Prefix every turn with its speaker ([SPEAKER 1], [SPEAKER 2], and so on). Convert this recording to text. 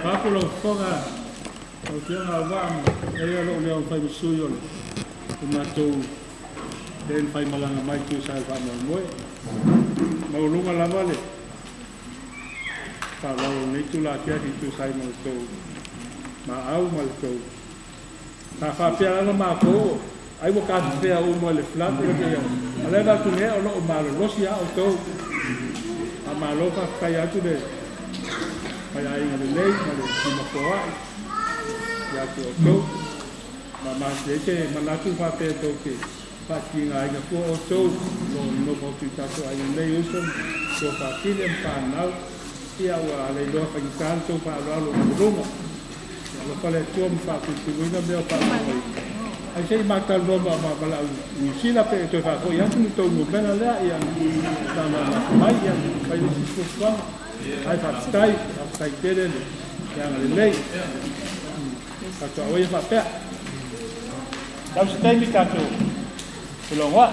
[SPEAKER 1] Pakulo fonga o tianga wam e lo leo fai suyo na to den fai malanga mai tu sai fa mo mo mo lunga la vale pa lo ni tu la kia di tu sai mo to ma au mal to ta fa pia la ma ko ai mo ka pia o mo le flat le yo ale va tu ne o lo ma lo sia o to a ma lo fa kai atu de ai ai ngale lei ngale mo ko ai ya to to ma se che ma la tu fa pe to ke fa ki ngai ga ko o to no ko tu ta to ai lei o so fa ki le pa na ia wa le do fa ki kan to fa lo lo fa le to fa ki tu no me pa ai sei ma ta lo ma la ni si la pe to fa ko ya tu to no bena la ia na mai ia fa ni si fa ai fa stai tere ya ngale lei Kato awai fa pe. Tau stai mi kato. Lo wa.